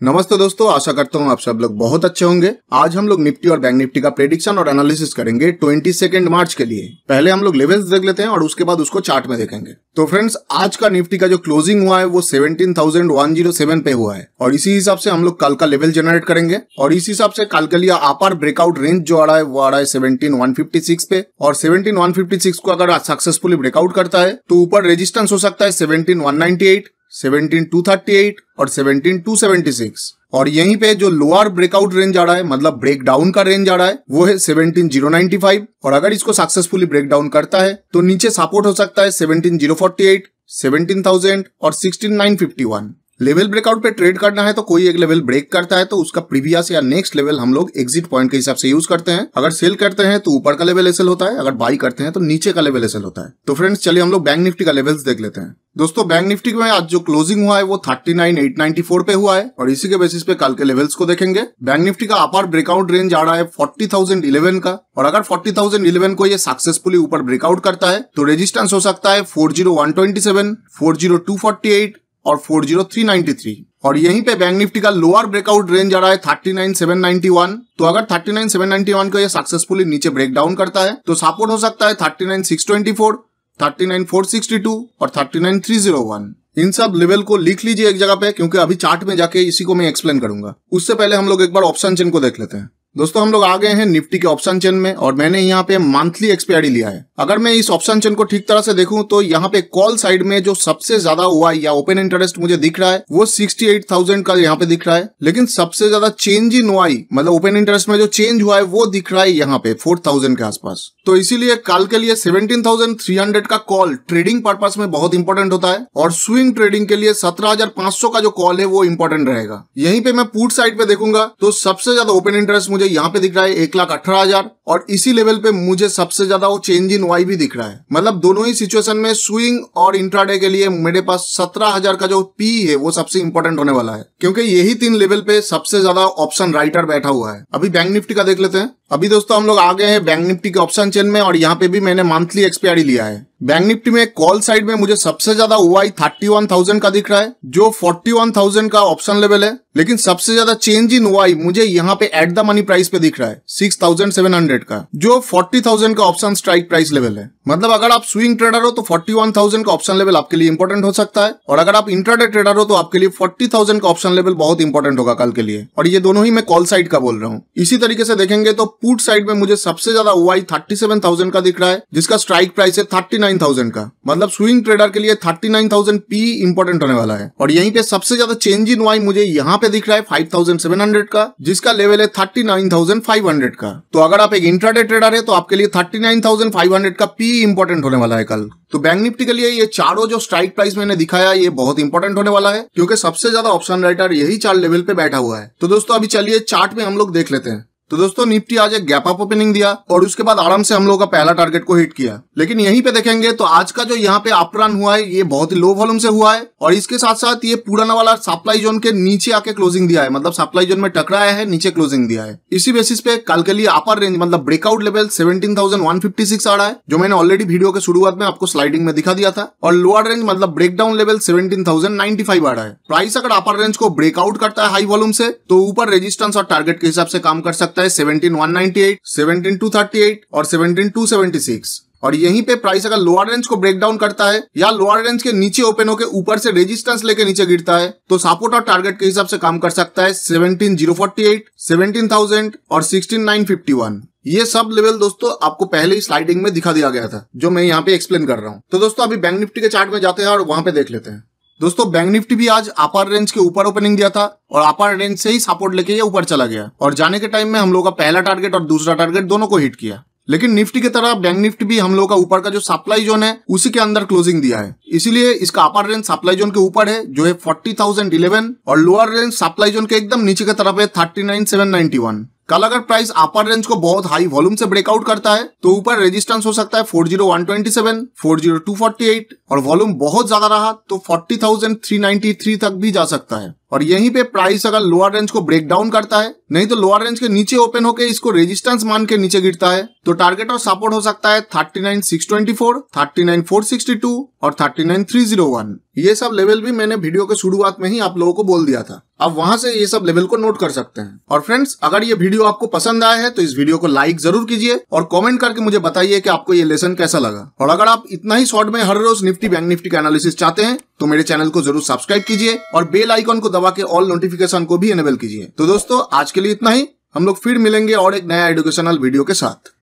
नमस्ते दोस्तों, आशा करता हूँ आप सब लोग बहुत अच्छे होंगे। आज हम लोग निफ्टी और बैंक निफ्टी का प्रेडिक्शन और एनालिसिस करेंगे 22 मार्च के लिए। पहले हम लोग लेवल्स देख लेते हैं और उसके बाद उसको चार्ट में देखेंगे। तो फ्रेंड्स, आज का निफ्टी का जो क्लोजिंग हुआ है वो 17,107 पे हुआ है और इसी हिसाब से हम लोग कल का लेवल जनरेट करेंगे और इस हिसाब से कल के लिए अपर ब्रेकआउट रेंज जो आ रहा है वो आ रहा है 17,156 पे। और 17,156 को अगर सक्सेसफुली ब्रेकआउट करता है तो ऊपर रेजिस्टेंस हो सकता है 17,198, 17,238 और 17,276। और यहीं पे जो लोअर ब्रेकआउट रेंज आ रहा है, मतलब ब्रेक डाउन का रेंज आ रहा है, वो है 17,095। और अगर इसको सक्सेसफुली ब्रेक डाउन करता है तो नीचे सपोर्ट हो सकता है 17,048, 17,000 और 16,951। लेवल ब्रेकआउट पे ट्रेड करना है तो कोई एक लेवल ब्रेक करता है तो उसका प्रीवियस या नेक्स्ट लेवल हम लोग एग्जिट पॉइंट के हिसाब से यूज करते हैं। अगर सेल करते हैं तो ऊपर का लेवल एसएल होता है, अगर बाई करते हैं तो नीचे का लेवल एसएल होता है। तो फ्रेंड्स, चलिए हम लोग बैंक निफ्टी का लेवल्स देख लेते हैं। दोस्तों, बैंक निफ्टी में आज जो क्लोजिंग हुआ है वो 39,894 पे हुआ है और इसी के बेसिस पे कल के लेवल्स को देखेंगे। बैंक निफ्टी का अपर ब्रेकआउट रेंज आ रहा है 40,011 का और अगर 40,011 को ये सक्सेसफुली ऊपर ब्रेकआउट करता है तो रेजिस्टेंस हो सकता है 40,127, 40,248 और 40,393। और यहीं पे बैंक निफ्टी का लोअर ब्रेकआउट रेंज आ रहा है 39,791। तो अगर 39,791 को ये सक्सेसफुली नीचे ब्रेक डाउन करता है तो सपोर्ट हो सकता है 39,624, 39,462 और 39,301। इन सब लेवल को लिख लीजिए एक जगह पे, क्योंकि अभी चार्ट में जाके इसी को मैं एक्सप्लेन करूंगा। उससे पहले हम लोग एक बार ऑप्शन चेन को देख लेते हैं। दोस्तों, हम लोग आ गए हैं निफ्टी के ऑप्शन चेन में और मैंने यहाँ पे मंथली एक्सपायरी लिया है। अगर मैं इस ऑप्शन चेन को ठीक तरह से देखूं तो यहाँ पे कॉल साइड में जो सबसे ज्यादा हुआ या ओपन इंटरेस्ट मुझे दिख रहा है वो 68,000 का यहाँ पे दिख रहा है, लेकिन सबसे ज्यादा चेंज इन वाई मतलब ओपन इंटरेस्ट में जो चेंज हुआ है वो दिख रहा है यहाँ पे 4,000 के आसपास। तो इसीलिए कल के लिए 17,300 का कॉल ट्रेडिंग पर्पस में बहुत इंपॉर्टेंट होता है और स्विंग ट्रेडिंग के लिए 17,500 का जो कॉल है वो इंपॉर्टेंट रहेगा। यहीं पे मैं पुट साइड पे देखूंगा तो सबसे ज्यादा ओपन इंटरेस्ट मुझे यहाँ पे दिख रहा है 1,18,000 और इसी लेवल पे मुझे सबसे ज्यादा वो चेंज इन वाई भी दिख रहा है। मतलब दोनों ही सिचुएशन में स्विंग और इंट्राडे के लिए मेरे पास 17,000 का जो पी है वो सबसे इंपॉर्टेंट होने वाला है, क्योंकि यही 3 लेवल पे सबसे ज्यादा ऑप्शन राइटर बैठा हुआ है। अभी बैंक निफ्टी का देख लेते हैं। अभी दोस्तों हम लोग आ गए हैं बैंक निफ्टी के ऑप्शन चेन में और यहाँ पे भी मैंने मंथली एक्सपायरी लिया है। बैंक निफ्टी में कॉल साइड में मुझे सबसे ज्यादा ओआई 31,000 का दिख रहा है, जो 41,000 का ऑप्शन लेवल है, लेकिन सबसे ज्यादा चेंज इन ओआई मुझे यहाँ पे एट द मनी प्राइस पे दिख रहा है 6,700 का, जो 40,000 का ऑप्शन स्ट्राइक प्राइस लेवल है। मतलब अगर आप स्विंग ट्रेडर हो तो 41,000 का ऑप्शन लेवल आपके लिए इंपॉर्टेंट हो सकता है और अगर आप इंट्राडे ट्रेडर हो तो आपके लिए 40,000 का ऑप्शन लेवल बहुत इंपॉर्टेंट होगा कल के लिए। और ये दोनों ही मैं कॉल साइड का बोल रहा हूँ। इसी तरीके से देखेंगे तो पुट साइड में मुझे सबसे ज्यादा ओआई 37,000 का दिख रहा है, जिसका स्ट्राइक प्राइस है 39,000 का। मतलब स्विंग ट्रेडर के लिए 39,000 पी इंपॉर्टेंट होने वाला है। और यहीं पे सबसे ज्यादा चेंज इन वाई मुझे यहाँ पे दिख रहा है 5,700 का, जिसका लेवल है 39,500 का। तो अगर आप एक इंट्राडे ट्रेडर है तो आपके लिए 39,500 का पी इंपॉर्टेंट होने वाला है कल। तो बैंक निफ्टी के लिए ये चारों जो स्ट्राइक प्राइस मैंने दिखाया ये बहुत इंपॉर्टेंट होने वाला है, क्योंकि सबसे ज्यादा ऑप्शन राइटर यही 4 लेवल पे बैठा हुआ है। तो दोस्तों अभी चलिए चार्ट में हम लोग देख लेते हैं। तो दोस्तों निफ्टी आज एक गैप अप ओपनिंग दिया और उसके बाद आराम से हम लोग का पहला टारगेट को हिट किया, लेकिन यहीं पे देखेंगे तो आज का जो यहाँ पे अप रन हुआ है ये बहुत ही लो वॉल्यूम से हुआ है और इसके साथ साथ ये पुराना वाला सप्लाई जोन के नीचे आके क्लोजिंग दिया है, मतलब सप्लाई जोन में टकराया है, नीचे क्लोजिंग दिया है। इसी बेसिस पे कल के लिए अपर रेंज मतलब ब्रेकआउट लेवल 17,156 आ रहा है, जो मैंने ऑलरेडी वीडियो के शुरुआत में आपको स्लाइडिंग में दिखा दिया था, और लोअर रेंज मतलब ब्रेकडाउन लेवल 17,095 आ रहा है। प्राइस अगर अपर रेंज को ब्रेकआउट करता है हाई वॉल्यूम से तो ऊपर रेजिस्टेंस और टारगेट के हिसाब से काम कर सकता है 17,198, 17,238 और 17,276। और यहीं पे प्राइस अगर लोअर रेंज को ब्रेक डाउन करता है या लोअर रेंज के नीचे ओपन होकर ऊपर से रेजिस्टेंस लेके नीचे गिरता है तो सपोर्ट और टारगेट के हिसाब से काम कर सकता है 17,048, 17,000 और 16,951। ये सब लेवल दोस्तों आपको पहले ही स्लाइडिंग में दिखा दिया गया था, जो मैं यहाँ पे एक्सप्लेन कर रहा हूँ। तो दोस्तों अभी बैंक निफ्टी के चार्ट में जाते हैं और वहां पे देख लेते हैं। दोस्तों बैंक निफ्टी भी आज अपर रेंज के ऊपर ओपनिंग दिया था और अपर रेंज से ही सपोर्ट लेके ये ऊपर चला गया और जाने के टाइम में हम लोग का पहला टारगेट और दूसरा टारगेट दोनों को हिट किया। लेकिन निफ्टी की तरह बैंक निफ्टी भी हम लोग का ऊपर का जो सप्लाई जोन है उसी के अंदर क्लोजिंग दिया है, इसीलिए इसका अपर रेंज सप्लाई जोन के ऊपर है जो है 40,011 और लोअर रेंज सप्लाई जोन के एकदम नीचे की तरफ है 39,791। कल अगर प्राइस अपर रेंज को बहुत हाई वॉल्यूम से ब्रेकआउट करता है तो ऊपर रेजिस्टेंस हो सकता है 40,127, 40,248 और वॉल्यूम बहुत ज्यादा रहा तो 40,393 तक भी जा सकता है। और यहीं पे प्राइस अगर लोअर रेंज को ब्रेक डाउन करता है, नहीं तो लोअर रेंज के नीचे ओपन होकर इसको रेजिस्टेंस मान के नीचे गिरता है, तो टारगेट और सपोर्ट हो सकता है 39,624, 39,462 और 39,301। ये सब लेवल भी मैंने वीडियो के शुरुआत में ही आप लोगों को बोल दिया था। अब वहां से ये सब लेवल को नोट कर सकते हैं। और फ्रेंड्स, अगर ये वीडियो आपको पसंद आया है तो इस वीडियो को लाइक जरूर कीजिए और कमेंट करके मुझे बताइए कि आपको ये लेसन कैसा लगा। और अगर आप इतना ही शॉर्ट में हर रोज निफ्टी बैंक निफ्टी का एनालिसिस चाहते हैं तो मेरे चैनल को जरूर सब्सक्राइब कीजिए और बेल आइकॉन को दबा के ऑल नोटिफिकेशन को भी इनेबल कीजिए। तो दोस्तों, आज के लिए इतना ही। हम लोग फिर मिलेंगे और एक नया एजुकेशनल वीडियो के साथ।